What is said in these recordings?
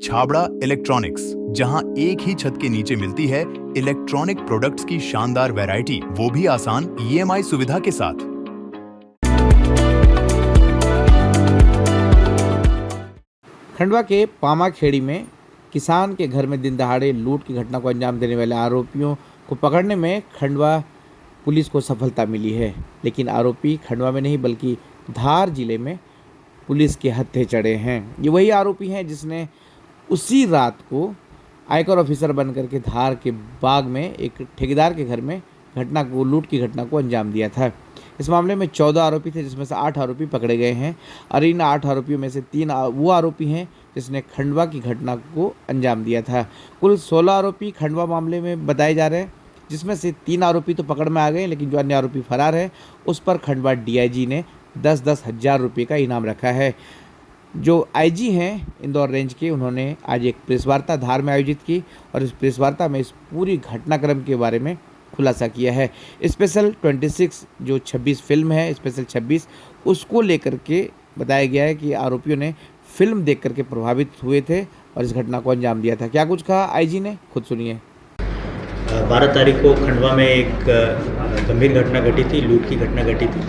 Chhabra electronics, जहां एक ही छत के नीचे मिलती है इलेक्ट्रॉनिक प्रोडक्ट्स की शानदार वैरायटी, वो भी आसान EMI सुविधा के साथ। खंडवा के पामाखेड़ी में किसान के घर में दिन दहाड़े लूट की घटना को अंजाम देने वाले आरोपियों को पकड़ने में खंडवा पुलिस को सफलता मिली है। लेकिन आरोपी खंडवा में नहीं बल्कि धार जिले में पुलिस के हत्थे चढ़े हैं। ये वही आरोपी हैं जिसने उसी रात को आयकर ऑफिसर बनकर के धार के बाग में एक ठेकेदार के घर में लूट की घटना को अंजाम दिया था। इस मामले में 14 आरोपी थे, जिसमें से 8 आरोपी पकड़े गए हैं और इन 8 आरोपियों में से 3 वो आरोपी हैं जिसने खंडवा की घटना को अंजाम दिया था। कुल 16 आरोपी खंडवा मामले में बताए जा रहे हैं, जिसमें से 3 आरोपी तो पकड़ में आ गए, लेकिन जो अन्य आरोपी फरार है उस पर खंडवा DIG ने 10-10 हज़ार रुपये का इनाम रखा है। जो IG हैं इंदौर रेंज के, उन्होंने आज एक प्रेस वार्ता धार में आयोजित की और इस प्रेस वार्ता में इस पूरी घटनाक्रम के बारे में खुलासा किया है। स्पेशल 26 जो 26 फिल्म है, स्पेशल 26, उसको लेकर के बताया गया है कि आरोपियों ने फिल्म देख करके प्रभावित हुए थे और इस घटना को अंजाम दिया था। क्या कुछ कहा IG ने, खुद सुनिए। 12 तारीख को खंडवा में एक गंभीर घटना घटी थी, लूट की घटना घटी थी,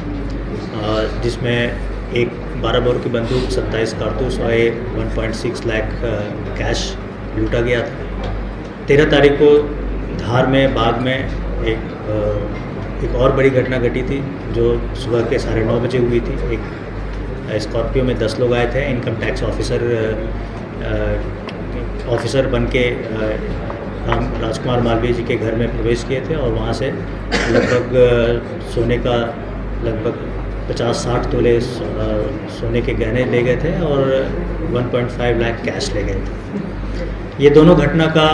जिसमें एक 12 बोर की बंदूक, 27 कारतूस और 1.6 लाख कैश लूटा गया था। 13 तारीख को धार में बाग में एक और बड़ी घटना घटी थी जो सुबह के 9:30 बजे हुई थी। एक स्कॉर्पियो में 10 लोग आए थे। इनकम टैक्स ऑफिसर बन के राजकुमार मालवीय जी के घर में प्रवेश किए थे और वहाँ से लगभग सोने का लगभग 50-60 तोले सोने के गहने ले गए थे और 1.5 लाख कैश ले गए थे। ये दोनों घटना का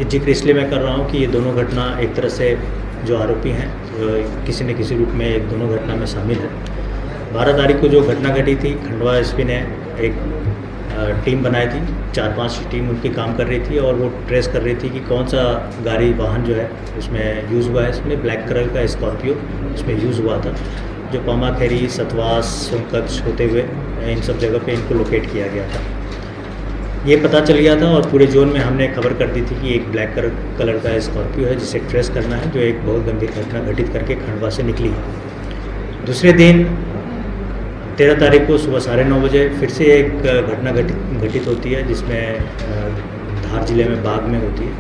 जिक्र इसलिए मैं कर रहा हूँ कि ये दोनों घटना एक तरह से जो आरोपी हैं किसी न किसी रूप में एक दोनों घटना में शामिल है। 12 तारीख को जो घटना घटी थी, खंडवा SP ने एक टीम बनाई थी, 4-5 टीम उनकी काम कर रही थी और वो ट्रेस कर रही थी कि कौन सा गाड़ी वाहन जो है उसमें यूज़ हुआ है। इसमें ब्लैक कलर का स्कॉर्पियो उसमें यूज़ हुआ था, जो पामाखेड़ी, सतवास, सोनकच्छ होते हुए इन सब जगह पे इनको लोकेट किया गया था। ये पता चल गया था और पूरे जोन में हमने खबर कर दी थी कि एक ब्लैक कलर का स्कॉर्पियो है जिसे ट्रेस करना है, जो एक बहुत गंभीर घटना घटित करके खंडवा से निकली है। दूसरे दिन 13 तारीख को सुबह 9:30 बजे फिर से एक घटना घटित होती है, जिसमें धार जिले में बाग में होती है,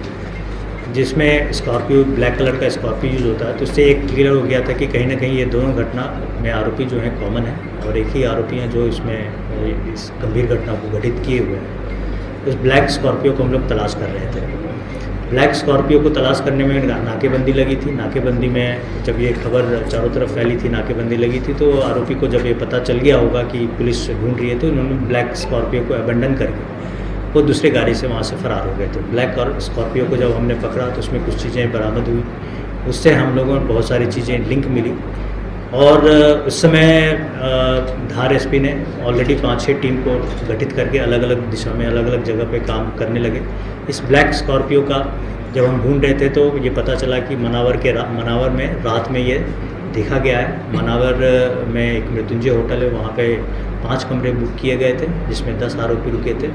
जिसमें स्कॉर्पियो, ब्लैक कलर का स्कॉर्पियो यूज़ होता है। तो इससे एक क्लियर हो गया था कि कहीं ना कहीं ये दोनों घटना में आरोपी जो हैं कॉमन है और एक ही आरोपी हैं जो इसमें इस गंभीर घटना को घटित किए हुए हैं। उस ब्लैक स्कॉर्पियो को हम लोग तलाश कर रहे थे। ब्लैक स्कॉर्पियो को तलाश करने में नाकेबंदी लगी थी। नाकेबंदी में जब ये खबर चारों तरफ फैली थी, नाकेबंदी लगी थी, तो आरोपी को जब ये पता चल गया होगा कि पुलिस ढूंढ रही है, तो इन्होंने ब्लैक स्कॉर्पियो को अबेंडन करके वो दूसरे गाड़ी से वहाँ से फरार हो गए थे। ब्लैक स्कॉर्पियो को जब हमने पकड़ा तो उसमें कुछ चीज़ें बरामद हुई, उससे हम लोगों को बहुत सारी चीज़ें लिंक मिली और उस समय धार SP ने ऑलरेडी 5-6 टीम को गठित करके अलग अलग दिशा में अलग अलग जगह पे काम करने लगे। इस ब्लैक स्कॉर्पियो का जब हम ढूंढ रहे थे तो ये पता चला कि मनावर में रात में ये देखा गया है। मनावर में एक मृत्युंजय होटल है, वहाँ पे 5 कमरे बुक किए गए थे, जिसमें 10 आरोपी रुके थे।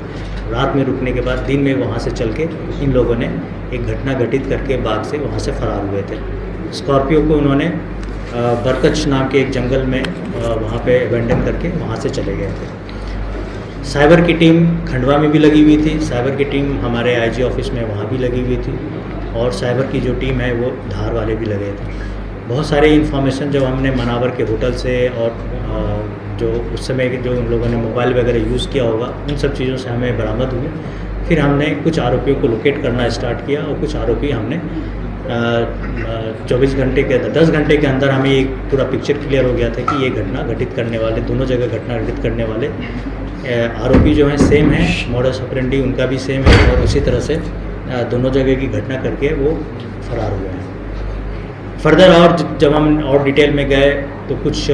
रात में रुकने के बाद दिन में वहाँ से चल के इन लोगों ने एक घटना घटित करके बाग से वहाँ से फरार हुए थे। स्कॉर्पियो को उन्होंने बरकच्छ नाम के एक जंगल में वहाँ पे अबेंडन करके वहाँ से चले गए थे। साइबर की टीम खंडवा में भी लगी हुई थी, साइबर की टीम हमारे IG ऑफिस में वहाँ भी लगी हुई थी और साइबर की जो टीम है वो धार वाले भी लगे थे। बहुत सारे इन्फॉर्मेशन जब हमने मनावर के होटल से और जो उस समय जो उन लोगों ने मोबाइल वगैरह यूज़ किया होगा, उन सब चीज़ों से हमें बरामद हुए। फिर हमने कुछ आरोपियों को लोकेट करना स्टार्ट किया और कुछ आरोपी हमने 10 घंटे के अंदर हमें एक पूरा पिक्चर क्लियर हो गया था कि ये घटना घटित करने वाले, दोनों जगह घटना घटित करने वाले आरोपी जो हैं सेम हैं, मोडस ऑपरेंडी उनका भी सेम है और उसी तरह से दोनों जगह की घटना करके वो फरार हुए हैं। फर्दर और जब हम और डिटेल में गए तो कुछ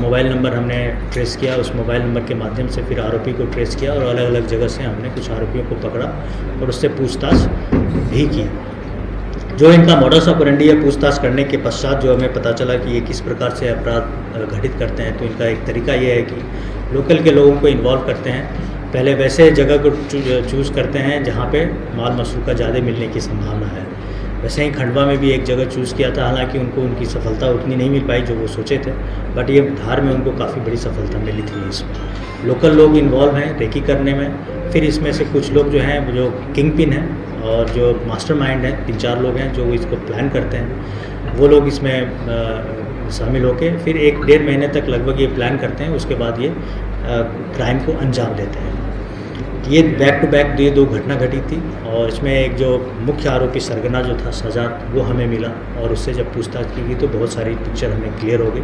मोबाइल नंबर हमने ट्रेस किया, उस मोबाइल नंबर के माध्यम से फिर आरोपी को ट्रेस किया और अलग अलग जगह से हमने कुछ आरोपियों को पकड़ा और उससे पूछताछ भी की। जो इनका मॉडस ऑपरेंडी है, पूछताछ करने के पश्चात जो हमें पता चला कि ये किस प्रकार से अपराध घटित करते हैं, तो इनका एक तरीका ये है कि लोकल के लोगों को इन्वॉल्व करते हैं पहले वैसे जगह को चूज़ करते हैं जहाँ पे माल मशरूका ज़्यादा मिलने की संभावना है। वैसे ही खंडवा में भी एक जगह चूज़ किया था, हालांकि उनको उनकी सफलता उतनी नहीं मिल पाई जो वो सोचे थे, बट ये धार में उनको काफ़ी बड़ी सफलता मिली थी। इसमें लोकल लोग इन्वॉल्व हैं रेकी करने में। फिर इसमें से कुछ लोग जो हैं जो किंग पिन हैं और जो मास्टरमाइंड हैं, 3-4 लोग हैं जो इसको प्लान करते हैं, वो लोग इसमें शामिल होकर फिर 1-1.5 महीने तक लगभग ये प्लान करते हैं। उसके बाद ये क्राइम को अंजाम देते हैं। ये बैक टू बैक ये 2 घटना घटी थी और इसमें एक जो मुख्य आरोपी सरगना जो था सजाद, वो हमें मिला और उससे जब पूछताछ की गई तो बहुत सारी पिक्चर हमें क्लियर हो गई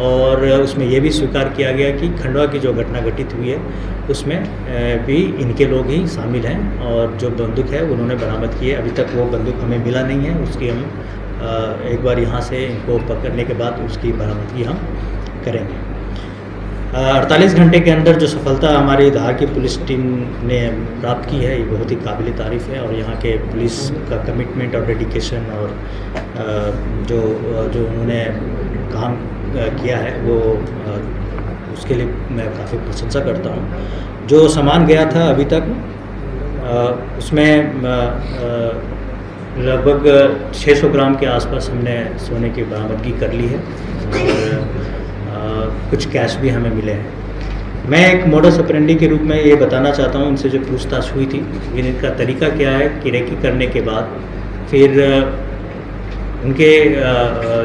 और उसमें ये भी स्वीकार किया गया कि खंडवा की जो घटना घटित हुई है उसमें भी इनके लोग ही शामिल हैं और जो बंदूक है उन्होंने बरामद की है। अभी तक वो बंदूक हमें मिला नहीं है, उसकी हम एक बार यहाँ से इनको पकड़ने के बाद उसकी बरामदगी हम करेंगे। 48 घंटे के अंदर जो सफलता हमारी धार की पुलिस टीम ने प्राप्त की है, ये बहुत ही काबिल तारीफ़ है और यहाँ के पुलिस का कमिटमेंट और डेडिकेशन और जो उन्होंने काम किया है वो उसके लिए मैं काफ़ी प्रशंसा करता हूँ। जो सामान गया था अभी तक उसमें लगभग 600 ग्राम के आसपास हमने सोने की बरामदगी कर ली है और कुछ कैश भी हमें मिले हैं। मैं एक मॉडस ऑपरेंडी के रूप में ये बताना चाहता हूँ, उनसे जो पूछताछ हुई थी इनका तरीका क्या है कि रेकी करने के बाद फिर उनके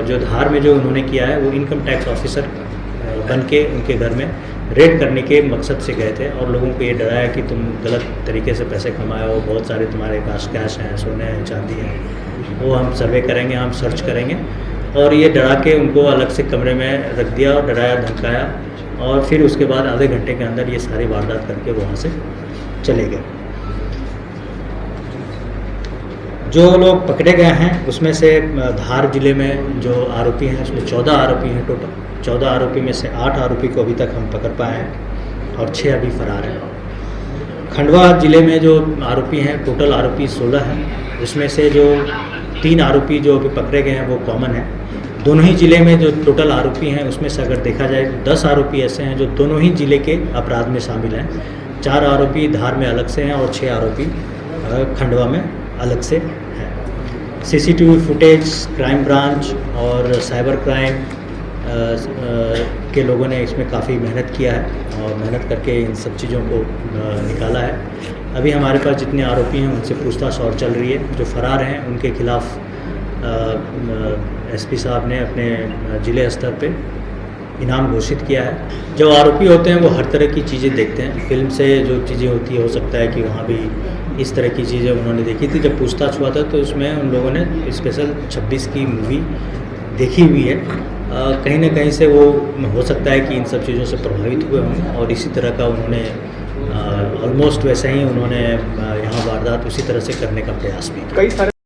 जो धार में जो उन्होंने किया है वो इनकम टैक्स ऑफिसर बन के उनके घर में रेड करने के मकसद से गए थे और लोगों को ये डराया कि तुम गलत तरीके से पैसे कमाए हो, बहुत सारे तुम्हारे पास कैश हैं, सोने हैं, चांदी है, वो हम सर्वे करेंगे, हम सर्च करेंगे और ये डरा के उनको अलग से कमरे में रख दिया और डराया धमकाया और फिर उसके बाद आधे घंटे के अंदर ये सारी वारदात करके वहाँ से चले गए। जो लोग पकड़े गए हैं उसमें से धार जिले में जो आरोपी हैं उसमें 14 आरोपी हैं टोटल। 14 आरोपी में से 8 आरोपी को अभी तक हम पकड़ पाए हैं और 6 अभी फरार हैं। खंडवा जिले में जो आरोपी हैं टोटल आरोपी 16 हैं, उसमें से जो 3 आरोपी जो अभी पकड़े गए हैं वो कॉमन है। दोनों ही ज़िले में जो टोटल आरोपी हैं उसमें से अगर देखा जाए तो 10 आरोपी ऐसे हैं जो दोनों ही ज़िले के अपराध में शामिल हैं। 4 आरोपी धार में अलग से हैं और 6 आरोपी खंडवा में अलग से हैं। सीसीटीवी फुटेज, क्राइम ब्रांच और साइबर क्राइम के लोगों ने इसमें काफ़ी मेहनत किया है और मेहनत करके इन सब चीज़ों को निकाला है। अभी हमारे पास जितने आरोपी हैं उनसे पूछताछ और चल रही है। जो फरार हैं उनके खिलाफ़ एसपी साहब ने अपने ज़िले स्तर पे इनाम घोषित किया है। जो आरोपी होते हैं वो हर तरह की चीज़ें देखते हैं। फिल्म से जो चीज़ें होती है हो सकता है कि वहाँ भी इस तरह की चीज़ें उन्होंने देखी थी। जब पूछताछ हुआ था तो उसमें उन लोगों ने स्पेशल 26 की मूवी देखी हुई है। कहीं ना कहीं से वो हो सकता है कि इन सब चीज़ों से प्रभावित हुए होंगे और इसी तरह का उन्होंने ऑलमोस्ट वैसे ही उन्होंने यहाँ वारदात उसी तरह से करने का प्रयास भी किया।